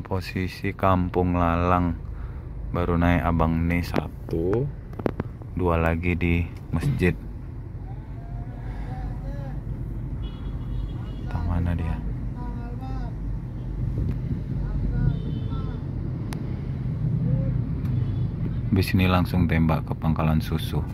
Posisi Kampung Lalang, baru naik abang nih satu, dua lagi di masjid. Entah mana dia. Habis ini langsung tembak ke Pangkalan Susu.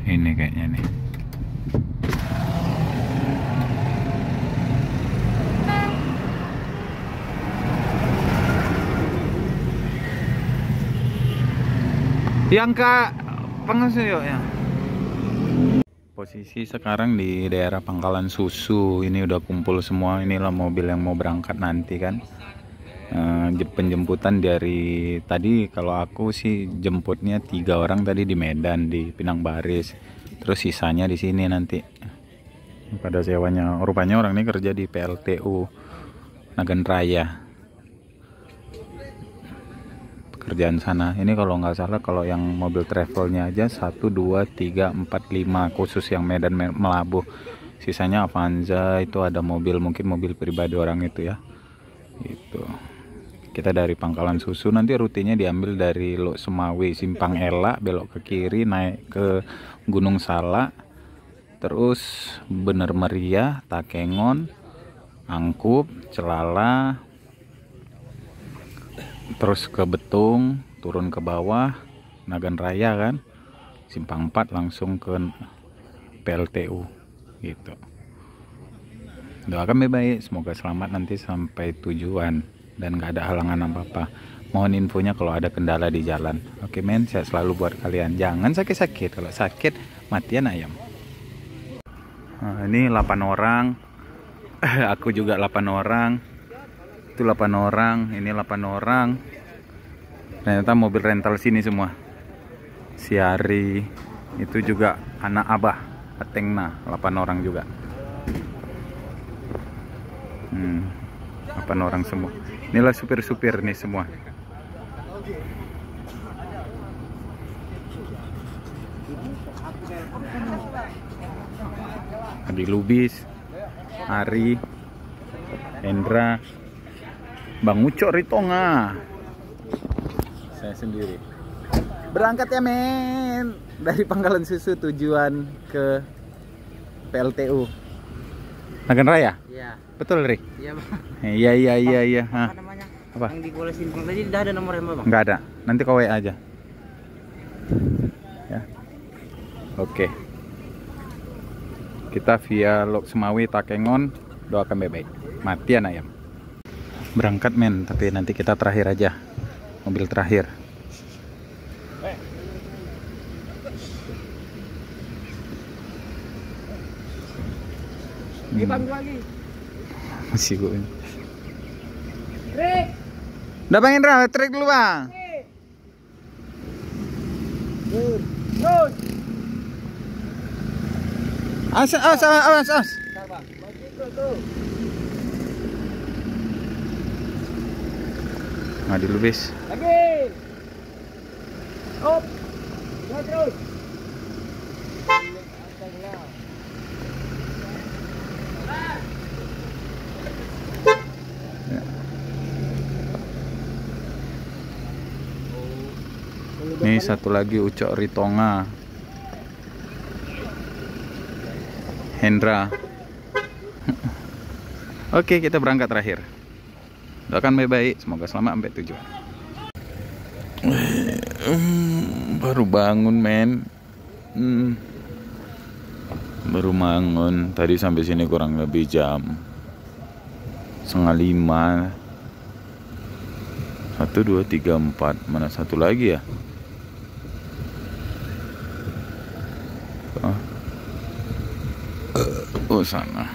Ini kayaknya nih. Yang Kak Pangasuyo ya. Posisi sekarang di daerah Pangkalan Susu. Ini udah kumpul semua. Inilah mobil yang mau berangkat nanti kan. Penjemputan dari tadi, kalau aku sih jemputnya 3 orang tadi di Medan, di Pinang Baris. Terus sisanya di sini nanti pada sewanya. Rupanya orang ini kerja di PLTU Nagan Raya. Kerjaan sana. Ini kalau nggak salah, kalau yang mobil travelnya aja 1, 2, 3, 4, 5 khusus yang Medan Melabuh. Sisanya Avanza, itu ada mobil, mungkin mobil pribadi orang itu ya. Gitu. Kita dari Pangkalan Susu, nanti rutenya diambil dari Lok Semawi, Simpang Ela, belok ke kiri naik ke Gunung Salak, terus Bener Meriah, Takengon, Angkup, Celala, terus ke Betung, turun ke bawah Nagan Raya kan, Simpang 4 langsung ke PLTU gitu. Doakan baik-baik, semoga selamat nanti sampai tujuan dan gak ada halangan apa-apa. Mohon infonya kalau ada kendala di jalan. Oke men, sehat selalu buat kalian. Jangan sakit-sakit, kalau sakit matian ayam. Nah, ini 8 orang. Aku juga 8 orang. Itu 8 orang, ini 8 orang. Ternyata mobil rental sini semua. Siari, itu juga anak Abah, Atengna, 8 orang juga. 8 orang semua. Inilah supir-supir nih semua. Adi Lubis, Ari, Hendra, Bang Ucok Ritonga, saya sendiri. Berangkat ya men, dari Pangkalan Susu tujuan ke PLTU Nagan Raya. Iya. Betul Rik? Iya bang. Iya. Apa namanya? Apa? Yang di Kuala Simpang tadi udah ada nomornya bang? Nggak ada. Nanti kau WA aja. Ya. Oke. Kita via Lok Semawi, Takengon. Doakan baik-baik. Matian ayam. Berangkat men, tapi nanti kita terakhir aja. Mobil terakhir. Lagi. Masih gue. Trik. Udah Bang Indra, trik dulu Bang. Terus. Awas. Nah, di Lubis. Lagi. Op. Terus. Nih satu lagi Ucok Ritonga, Hendra. Oke, kita berangkat terakhir. Doakan baik-baik, semoga selamat sampai tujuan. Baru bangun men. Baru bangun. Tadi sampai sini kurang lebih jam 4:30. 1, 2, 3, 4. Mana satu lagi ya? Oh sana.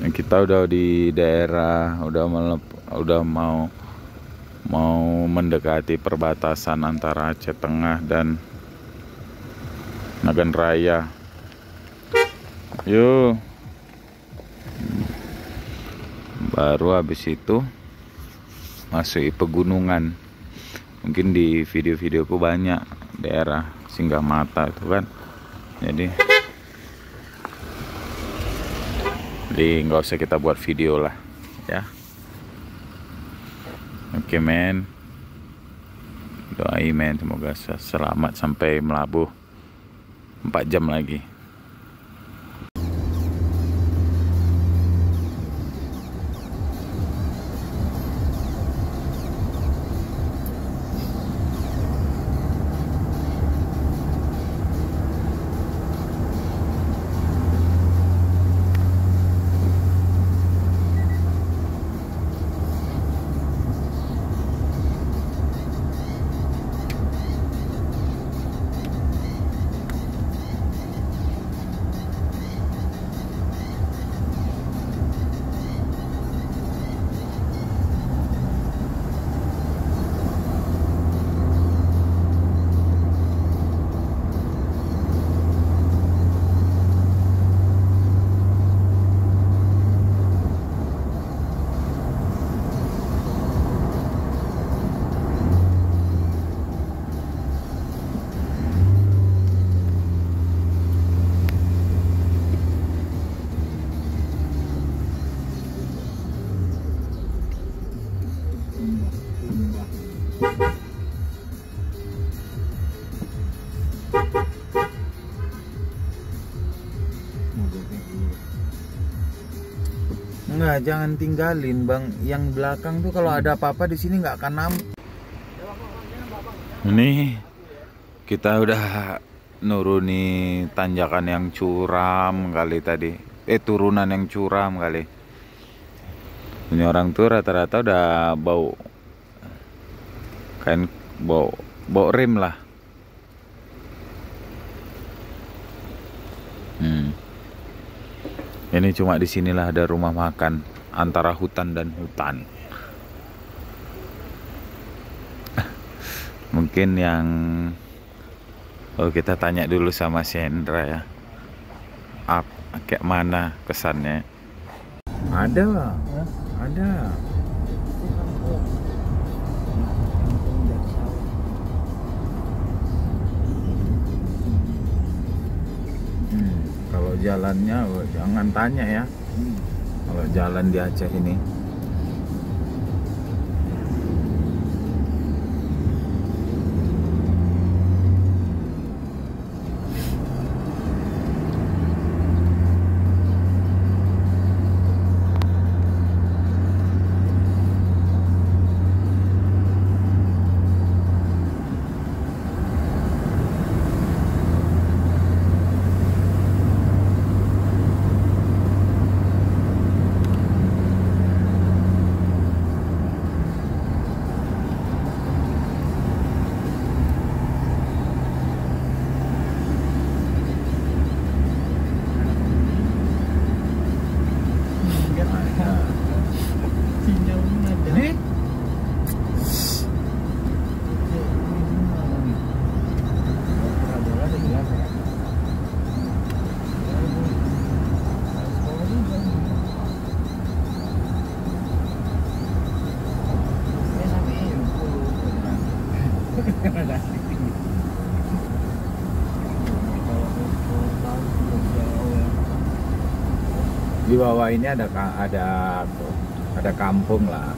Kita udah di daerah, udah mau mendekati perbatasan antara Aceh Tengah dan Nagan Raya. Yuk. Baru habis itu masuk pegunungan. Mungkin di video-videoku banyak daerah Singgah Mata itu kan. Jadi Jadi nggak usah kita buat video lah ya. Oke men, doain men semoga selamat sampai melabuh 4 jam lagi. Enggak, jangan tinggalin bang. Yang belakang tuh kalau ada apa-apa di sini nggak akan nampak. Ini kita udah nuruni tanjakan yang curam kali tadi. Turunan yang curam kali. Ini orang tuh rata-rata udah bau kan, bau rem lah. Ini cuma di sinilah ada rumah makan antara hutan dan hutan. Mungkin yang kita tanya dulu sama Shendra ya. Kayak mana kesannya? Ada. Kalau jalannya jangan tanya ya. Kalau jalan di Aceh ini. Di bawah ini ada kampung lah.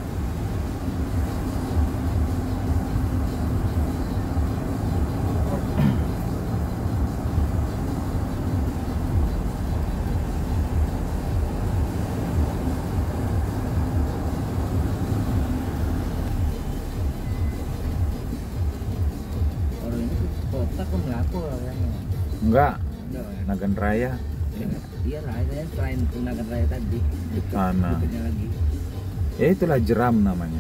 Kalau ini kota kan berapa orangnya? Enggak, Nagan Raya. Iya lah, saya selain Nagan Raya tadi. Di sana. Berikutnya lagi. Ya itulah Jeram namanya.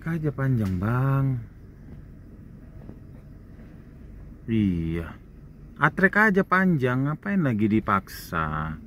aja panjang bang. Iya, atrek aja panjang, ngapain lagi dipaksa?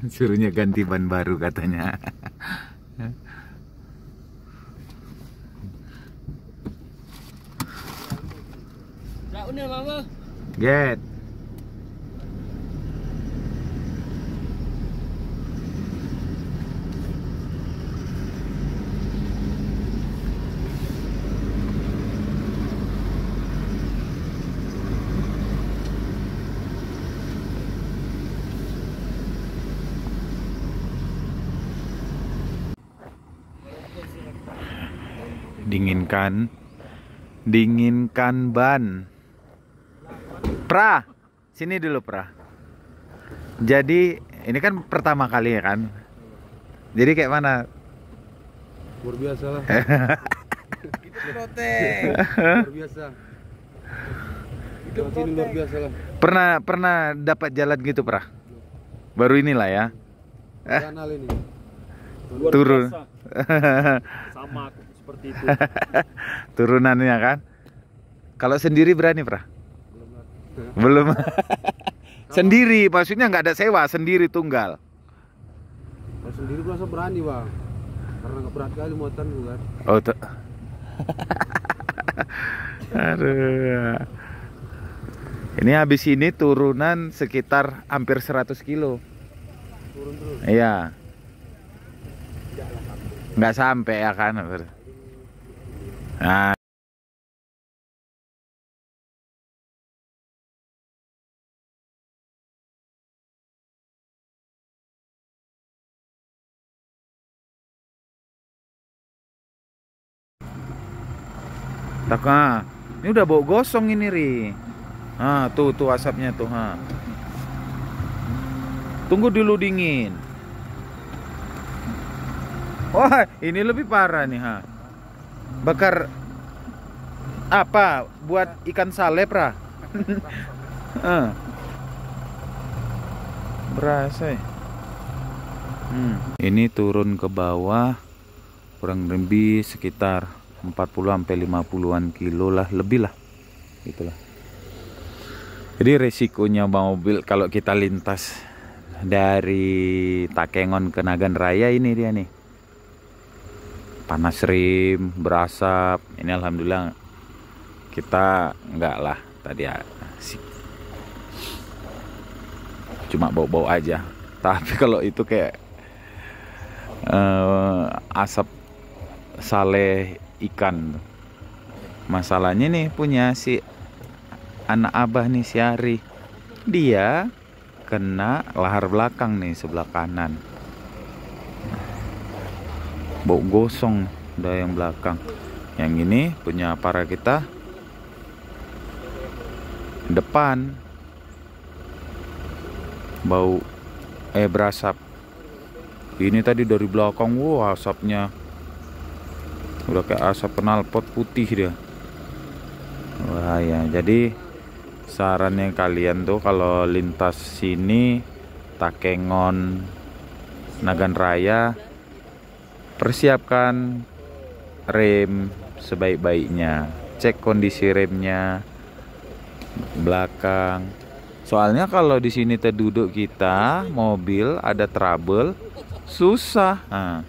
Suruhnya ganti ban baru katanya. Get. Dinginkan ban. Pra, sini dulu Pra. Jadi ini kan pertama kali ya kan. Jadi kayak mana? Luar biasa lah. Itu protek. Luar biasa. Itu luar biasa lah. Pernah dapat jalan gitu Pra? Baru inilah ya. Kanal ini. Luar Turun. biasa. Sama seperti itu. Turunannya kan. Kalau sendiri berani Pra? Belum. Sendiri, maksudnya nggak ada sewa, sendiri tunggal. Kalau sendiri merasa berani bang, karena nggak berat kali muatan kan. Oh tuh. Aduh. Ini habis ini turunan sekitar hampir 100 kilo. Turun terus. Iya. Nggak sampai ya kan. Nah. Ini udah bau gosong ini Ri. Ah, tuh asapnya tuh, ha. Tunggu dulu dingin. Wah, ini lebih parah nih, ha. Bakar apa? Buat ikan salep, Ra? Berasa ya. Ini turun ke bawah kurang lebih sekitar 40-50an kilo lah, lebih lah. Itulah. Jadi resikonya mobil kalau kita lintas dari Takengon ke Nagan Raya ini dia nih. Panas rim, berasap. Ini alhamdulillah kita enggak lah tadi asik. Cuma bau-bau aja. Tapi kalau itu kayak asap sale ikan. Masalahnya nih punya si anak abah nih, si Ari. Dia kena lahar belakang nih sebelah kanan. Bau gosong udah yang belakang. Yang ini punya para kita depan. Bau berasap. Ini tadi dari belakang, wah asapnya udah kayak asap knalpot putih dia. Wah ya, jadi sarannya kalian tuh kalau lintas sini Takengon, Nagan Raya, persiapkan rem sebaik-baiknya, cek kondisi remnya belakang. Soalnya kalau di sini terduduk kita, mobil ada trouble, susah. Nah,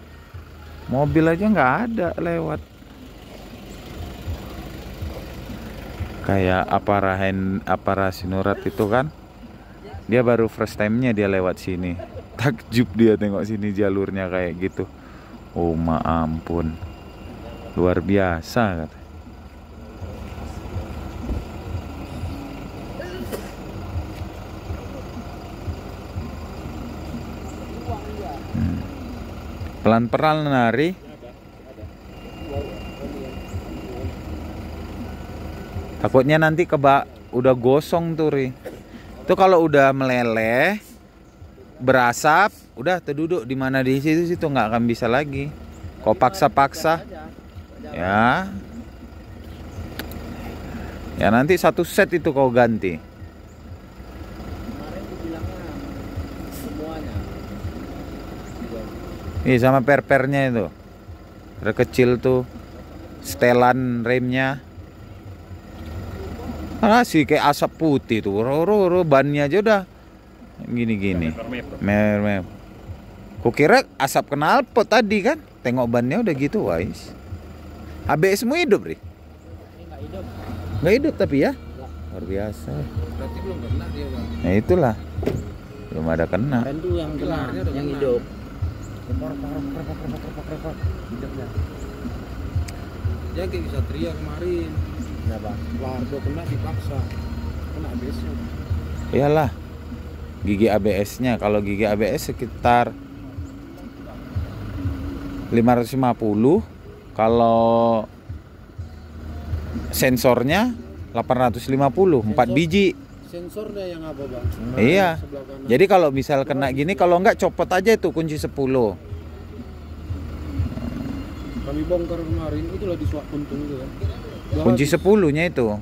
mobil aja nggak ada lewat. Kayak Apara Sinurat itu kan, dia baru first time-nya dia lewat sini. Takjub dia tengok sini jalurnya kayak gitu. Oh ma ampun, luar biasa kata. Pelan-pelan nari. Takutnya nanti udah gosong tuh Ri. Itu kalau udah meleleh, berasap, udah terduduk di mana di situ nggak akan bisa lagi. Kau paksa-paksa, ya nanti satu set itu kau ganti. Iya sama perpernya itu, ada kecil tuh, setelan remnya. Sih kayak asap putih tuh, bannya aja udah gini-gini. Mer. Kukira asap knalpot tadi kan, tengok bannya udah gitu wais. ABS semua hidup Ri? Nggak hidup tapi ya? Luar biasa. Berarti belum kena dia bang. Nah itulah, belum ada kena. Kan tuh yang kena, yang hidup. Dia kayak bisa teriak kemarin. Kenapa? Lardo kena dipaksa, kena ABS-nya. Iyalah, gigi ABS-nya. Kalau gigi ABS sekitar 550. Kalau sensornya 850, 4 biji. Sensornya yang apa bang? Iya. Sebelah kanan. Jadi kalau misal kena gini, kalau enggak copot aja itu kunci 10. Kami bongkar kemarin, itulah di suak puntung itu kan. Kunci 10-nya itu.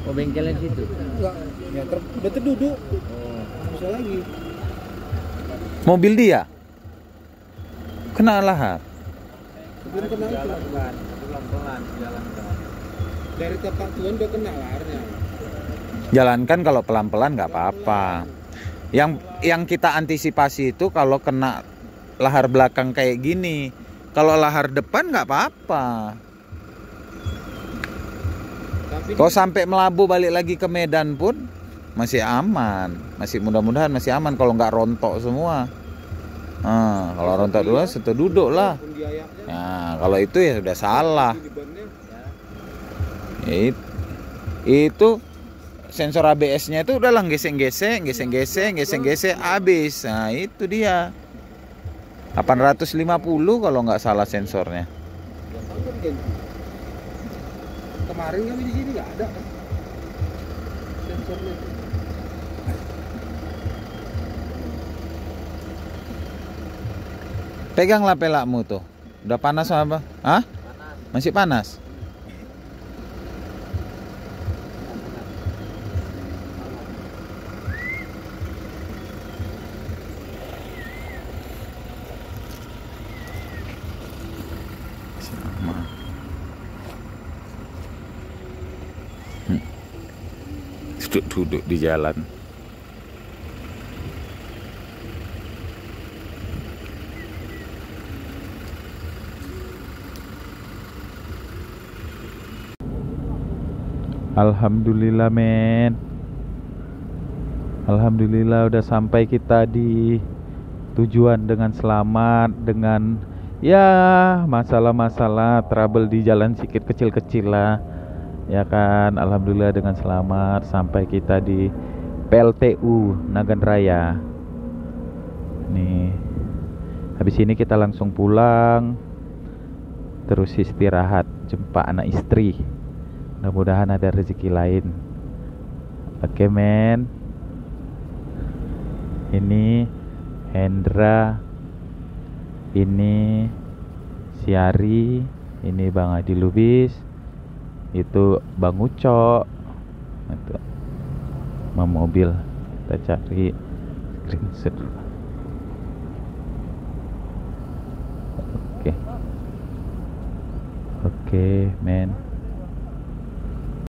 Oh bengkelnya situ. Enggak, ya udah terduduk. Bisa lagi. Mobil dia kena lahar. Sebelum kena itu. Pelan-pelan jalankan. Dari tapak tuan udah kena laharnya. Jalankan kalau pelan-pelan nggak apa-apa. Yang kita antisipasi itu kalau kena lahar belakang kayak gini. Kalau lahar depan nggak apa-apa. Tapi Kau sampai Melabu balik lagi ke Medan pun masih aman. Masih mudah-mudahan masih aman kalau nggak rontok semua. Nah, kalau rontok dulu setelah duduk lah. pun biayanya Nah, kalau itu ya sudah salah. di bannya. Itu sensor ABS-nya itu udah lah geseng-geseng habis. Nah, itu dia. 850 kalau nggak salah sensornya. Kemarin kami di sini nggak ada kan sensornya. Peganglah pelakmu tuh. Udah panas apa? Hah? Masih panas? Sama. Duduk di jalan. Alhamdulillah men. Alhamdulillah udah sampai kita di tujuan dengan selamat, dengan ya masalah-masalah trouble di jalan sedikit kecil-kecil lah. Ya kan, alhamdulillah dengan selamat sampai kita di PLTU Nagan Raya. Nih, habis ini kita langsung pulang, terus istirahat, jumpa anak istri. Mudah-mudahan ada rezeki lain. Oke men. Ini Hendra, ini Siari, ini Bang Adi Lubis, itu Bang Ucok, itu mobil. Kita cari screenshot dulu. Oke men.